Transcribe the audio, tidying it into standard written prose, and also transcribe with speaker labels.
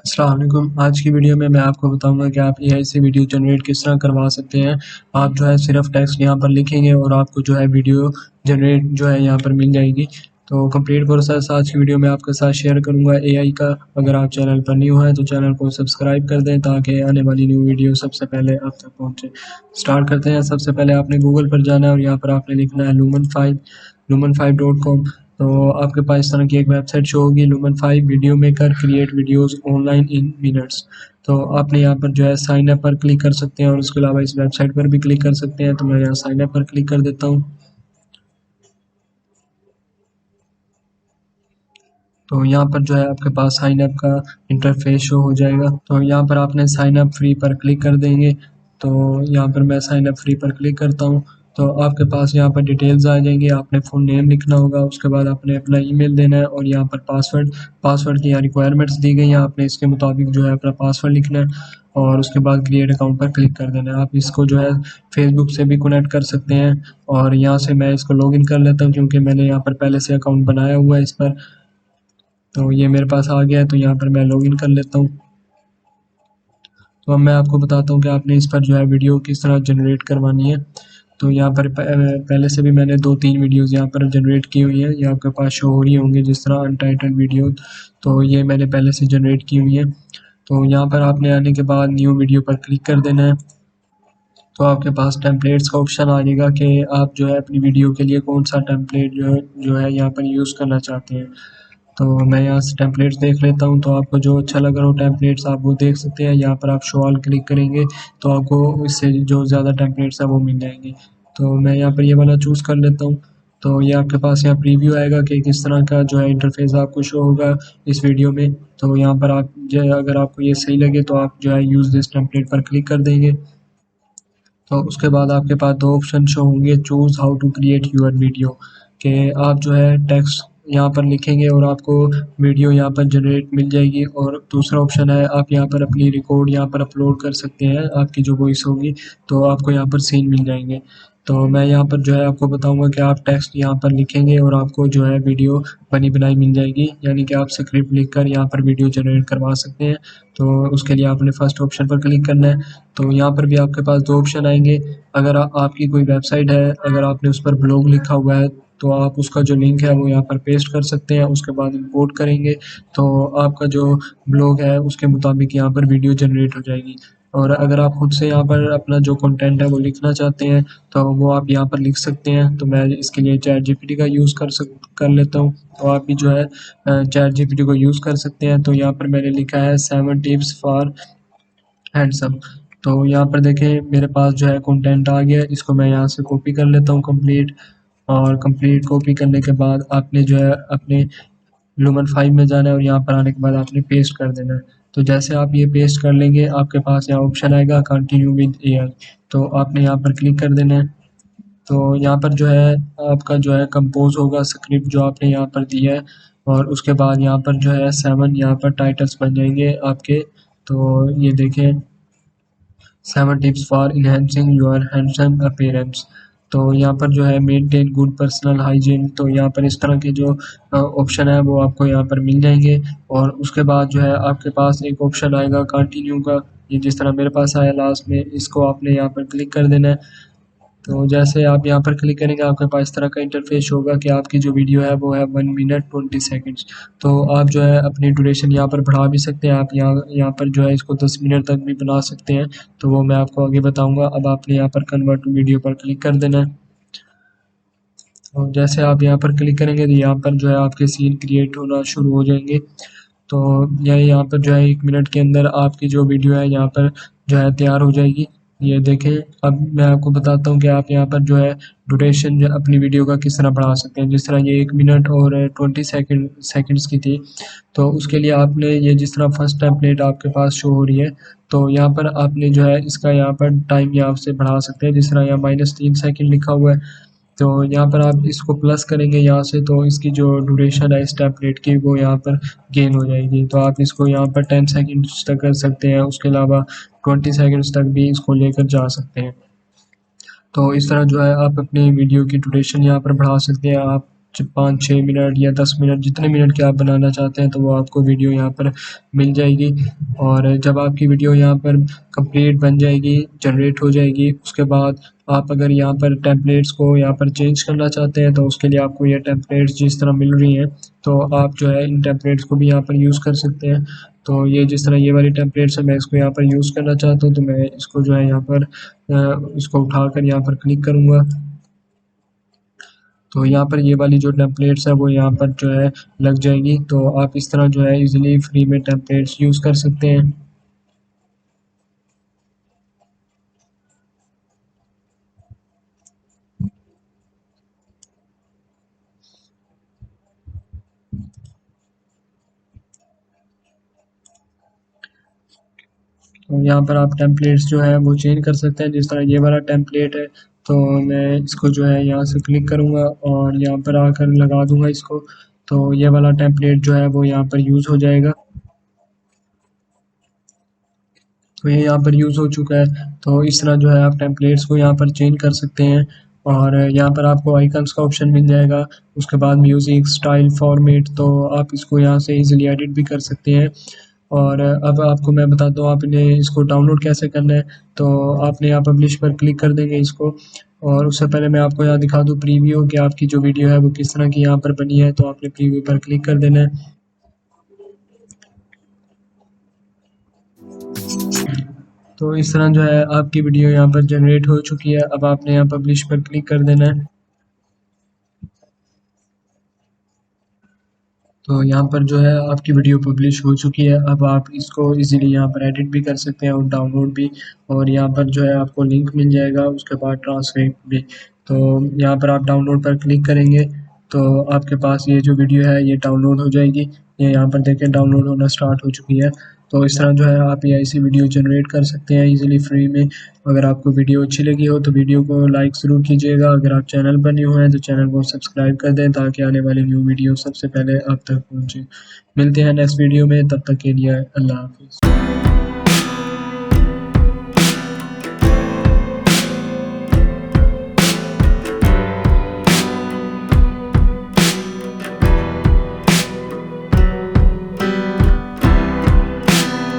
Speaker 1: अस्सलाम वालेकुम। आज की वीडियो में मैं आपको बताऊंगा कि आप एआई से वीडियो जनरेट किस तरह करवा सकते हैं। आप जो है सिर्फ टेक्स्ट यहाँ पर लिखेंगे और आपको जो है वीडियो जनरेट जो है यहाँ पर मिल जाएगी। तो कंप्लीट प्रोसेस आज की वीडियो में आपके साथ शेयर करूंगा एआई का। अगर आप चैनल पर न्यू हैं तो चैनल को सब्सक्राइब कर दें ताकि आने वाली न्यू वीडियो सबसे पहले आप तक पहुँचे। स्टार्ट करते हैं। सबसे पहले आपने गूगल पर जाना है और यहाँ पर आपने लिखना है lumen5.com। तो आपके पास इस तरह की एक वेबसाइट शो होगी, lumen5 video maker create videos online in minutes. तो आपने यहाँ पर जो है साइन अप पर क्लिक कर सकते हैं और उसके अलावा इस वेबसाइट पर भी क्लिक कर सकते हैं। तो मैं यहाँ साइन अप पर क्लिक कर देता हूँ। तो यहाँ पर जो है आपके पास साइन अप का इंटरफेस शो हो जाएगा। तो यहाँ पर आपने साइन अप फ्री पर क्लिक कर देंगे। तो यहाँ पर मैं साइन अप फ्री पर क्लिक करता हूँ। तो आपके पास यहाँ पर डिटेल्स आ जाएंगी। आपने फुल नेम लिखना होगा, उसके बाद आपने अपना ईमेल देना है और यहाँ पर पासवर्ड की यहाँ रिक्वायरमेंट्स दी गई हैं। आपने इसके मुताबिक जो है अपना पासवर्ड लिखना है और उसके बाद क्रिएट अकाउंट पर क्लिक कर देना है। आप इसको जो है फेसबुक से भी कनेक्ट कर सकते हैं और यहाँ से मैं इसको लॉगिन कर लेता हूँ क्योंकि मैंने यहाँ पर पहले से अकाउंट बनाया हुआ है इस पर। तो ये मेरे पास आ गया है, तो यहाँ पर मैं लॉगिन कर लेता हूँ। तो अब मैं आपको बताता हूँ कि आपने इस पर जो है वीडियो किस तरह जनरेट करवानी है। तो यहाँ पर पहले से भी मैंने 2-3 वीडियोस यहाँ पर जनरेट की हुई हैं, ये आपके पास शो हो रही होंगी जिस तरह अनटाइटल्ड वीडियो। तो ये मैंने पहले से जनरेट की हुई है। तो यहाँ पर आपने आने के बाद न्यू वीडियो पर क्लिक कर देना है। तो आपके पास टेम्पलेट्स का ऑप्शन आ जाएगा कि आप जो है अपनी वीडियो के लिए कौन सा टेम्पलेट जो है यहाँ पर यूज़ करना चाहते हैं। तो मैं यहाँ से टेम्पलेट्स देख लेता हूँ। तो आपको जो अच्छा लग रहा हो टेम्पलेट्स आप वो देख सकते हैं। यहाँ पर आप शो ऑल क्लिक करेंगे तो आपको इससे जो ज़्यादा टेम्पलेट्स है वो मिल जाएंगे। तो मैं यहाँ पर ये वाला चूज़ कर लेता हूँ। तो ये आपके पास यहाँ प्रीव्यू आएगा कि किस तरह का जो है इंटरफेस आपको शो होगा इस वीडियो में। तो यहाँ पर आप जो है अगर आपको ये सही लगे तो आप जो है यूज़ दिस टेम्पलेट पर क्लिक कर देंगे। तो उसके बाद आपके पास 2 ऑप्शन शो होंगे, choose how to create your video, कि आप जो है टेक्स्ट यहाँ पर लिखेंगे और आपको वीडियो यहाँ पर जनरेट मिल जाएगी। और दूसरा ऑप्शन है आप यहाँ पर अपनी रिकॉर्ड यहाँ पर अपलोड कर सकते हैं, आपकी जो वॉइस होगी तो आपको यहाँ पर सीन मिल जाएंगे। तो मैं यहाँ पर जो है आपको बताऊंगा कि आप टेक्स्ट यहाँ पर लिखेंगे और आपको जो है वीडियो बनी बनाई मिल जाएगी, यानी कि आप स्क्रिप्ट लिखकर यहाँ पर वीडियो जनरेट करवा सकते हैं। तो उसके लिए आपने फर्स्ट ऑप्शन पर क्लिक करना है। तो यहाँ पर भी आपके पास 2 ऑप्शन आएंगे। अगर आपकी कोई वेबसाइट है, अगर आपने उस पर ब्लॉग लिखा हुआ है तो आप उसका जो लिंक है वो यहाँ पर पेस्ट कर सकते हैं। उसके बाद इंपोर्ट करेंगे तो आपका जो ब्लॉग है उसके मुताबिक यहाँ पर वीडियो जनरेट हो जाएगी। और अगर आप खुद से यहाँ पर अपना जो कंटेंट है वो लिखना चाहते हैं तो वो आप यहाँ पर लिख सकते हैं। तो मैं इसके लिए चैट जीपीटी का यूज़ कर लेता हूँ। तो आप भी जो है चैट जीपीटी को यूज़ कर सकते हैं। तो यहाँ पर मैंने लिखा है 7 टिप्स फॉर हैंडसम। तो यहाँ पर देखें मेरे पास जो है कंटेंट आ गया है, इसको मैं यहाँ से कॉपी कर लेता हूँ कंप्लीट। और कंप्लीट कॉपी करने के बाद आपने जो है अपने lumen5 में जाना है और यहाँ पर आने के बाद आपने पेस्ट कर देना है। तो जैसे आप ये पेस्ट कर लेंगे आपके पास यहाँ ऑप्शन आएगा कंटिन्यू विद एआई। तो आपने यहाँ पर क्लिक कर देना है। तो यहाँ पर जो है आपका जो है कंपोज होगा स्क्रिप्ट जो आपने यहाँ पर दिया है और उसके बाद यहाँ पर जो है 7 यहाँ पर टाइटल्स बन जाएंगे आपके। तो ये देखें 7 tips for enhancing your handsome appearance. तो यहाँ पर जो है मेंटेन गुड पर्सनल हाइजीन। तो यहाँ पर इस तरह के जो ऑप्शन है वो आपको यहाँ पर मिल जाएंगे। और उसके बाद जो है आपके पास एक ऑप्शन आएगा कंटिन्यू का, ये जिस तरह मेरे पास आया लास्ट में, इसको आपने यहाँ पर क्लिक कर देना है। तो जैसे आप यहाँ पर क्लिक करेंगे आपके पास इस तरह का इंटरफेस होगा कि आपकी जो वीडियो है वो है 1 मिनट 20 सेकंड्स। तो आप जो है अपनी ड्यूरेशन यहाँ पर बढ़ा भी सकते हैं। आप यहाँ पर जो है इसको 10 मिनट तक भी बना सकते हैं। तो वो मैं आपको आगे बताऊंगा। अब आपने यहाँ पर कन्वर्ट टू वीडियो पर क्लिक कर देना है। और जैसे आप यहाँ पर क्लिक करेंगे तो यहाँ पर जो है आपके सीन क्रिएट होना शुरू हो जाएंगे। तो यह यहाँ पर जो है 1 मिनट के अंदर आपकी जो वीडियो है यहाँ पर जो है तैयार हो जाएगी। ये देखें। अब मैं आपको बताता हूँ कि आप यहाँ पर जो है ड्यूरेशन जो अपनी वीडियो का किस तरह बढ़ा सकते हैं। जिस तरह ये 1 मिनट और 20 सेकंड्स की थी, तो उसके लिए आपने ये जिस तरह फर्स्ट टेम्पलेट आपके पास शो हो रही है तो यहाँ पर आपने जो है इसका यहाँ पर टाइम यहाँ से बढ़ा सकते हैं। जिस तरह यहाँ -3 सेकंड लिखा हुआ है तो यहाँ पर आप इसको प्लस करेंगे यहाँ से, तो इसकी जो ड्यूरेशन है इस टेम्पलेट की वो यहाँ पर गेन हो जाएगी। तो आप इसको यहाँ पर 10 सेकंड्स तक कर सकते हैं, उसके अलावा 20 सेकंड्स तक भी इसको लेकर जा सकते हैं। तो इस तरह जो है आप अपनी वीडियो की ड्यूरेशन यहाँ पर बढ़ा सकते हैं। आप 5-6 मिनट या 10 मिनट जितने मिनट की आप बनाना चाहते हैं तो वो आपको वीडियो यहाँ पर मिल जाएगी। और जब आपकी वीडियो यहाँ पर कंप्लीट बन जाएगी, जनरेट हो जाएगी, उसके बाद आप अगर यहाँ पर टेम्पलेट्स को यहाँ पर चेंज करना चाहते हैं तो उसके लिए आपको ये टेम्पलेट्स जिस तरह मिल रही हैं तो आप जो है इन टेम्पलेट्स को भी यहाँ पर यूज़ कर सकते हैं। तो ये जिस तरह ये वाली टेम्पलेट्स है, मैं इसको यहाँ पर यूज़ करना चाहता हूँ तो मैं इसको जो है यहाँ पर इसको उठाकर यहाँ पर क्लिक करूँगा। तो यहाँ पर ये वाली जो टेम्पलेट्स है वो यहाँ पर जो है लग जाएगी। तो आप इस तरह जो है इजीली फ्री में टेम्पलेट्स यूज़ कर सकते हैं। तो यहाँ पर आप टेम्पलेट्स जो है वो चेंज कर सकते हैं। जिस तरह ये वाला टेम्पलेट है तो मैं इसको जो है यहाँ से क्लिक करूँगा और यहाँ पर आकर लगा दूँगा इसको। तो ये वाला टेम्पलेट जो है वो यहाँ पर यूज़ हो जाएगा। तो ये यहाँ पर यूज़ हो चुका है। तो इस तरह जो है आप टेम्पलेट्स को यहाँ पर चेंज कर सकते हैं। और यहाँ पर आपको आइकन्स का ऑप्शन मिल जाएगा। उसके बाद म्यूज़िक, स्टाइल, फॉर्मेट, तो आप इसको यहाँ से इजीली एडिट भी कर सकते हैं। और अब आपको मैं बताता हूँ आपने इसको डाउनलोड कैसे करना है। तो आपने यहाँ पब्लिश पर क्लिक कर देंगे इसको। और उससे पहले मैं आपको यहाँ दिखा दूँ प्रीव्यू कि आपकी जो वीडियो है वो किस तरह की यहाँ पर बनी है। तो आपने प्रीव्यू पर क्लिक कर देना है। तो इस तरह जो है आपकी वीडियो यहाँ पर जनरेट हो चुकी है। अब आपने यहाँ पब्लिश पर क्लिक कर देना है। तो यहाँ पर जो है आपकी वीडियो पब्लिश हो चुकी है। अब आप इसको इजीली यहाँ पर एडिट भी कर सकते हैं और डाउनलोड भी। और यहाँ पर जो है आपको लिंक मिल जाएगा, उसके बाद ट्रांसक्रिप्ट भी। तो यहाँ पर आप डाउनलोड पर क्लिक करेंगे तो आपके पास ये जो वीडियो है ये डाउनलोड हो जाएगी। ये यहाँ पर देखें डाउनलोड होना स्टार्ट हो चुकी है। तो इस तरह जो है आप ये ऐसी वीडियो जनरेट कर सकते हैं इजीली फ्री में। अगर आपको वीडियो अच्छी लगी हो तो वीडियो को लाइक ज़रूर कीजिएगा। अगर आप चैनल पर न्यू हैं तो चैनल को सब्सक्राइब कर दें ताकि आने वाली न्यू वीडियो सबसे पहले आप तक पहुँचे। मिलते हैं नेक्स्ट वीडियो में, तब तक के लिए अल्लाह हाफिज़।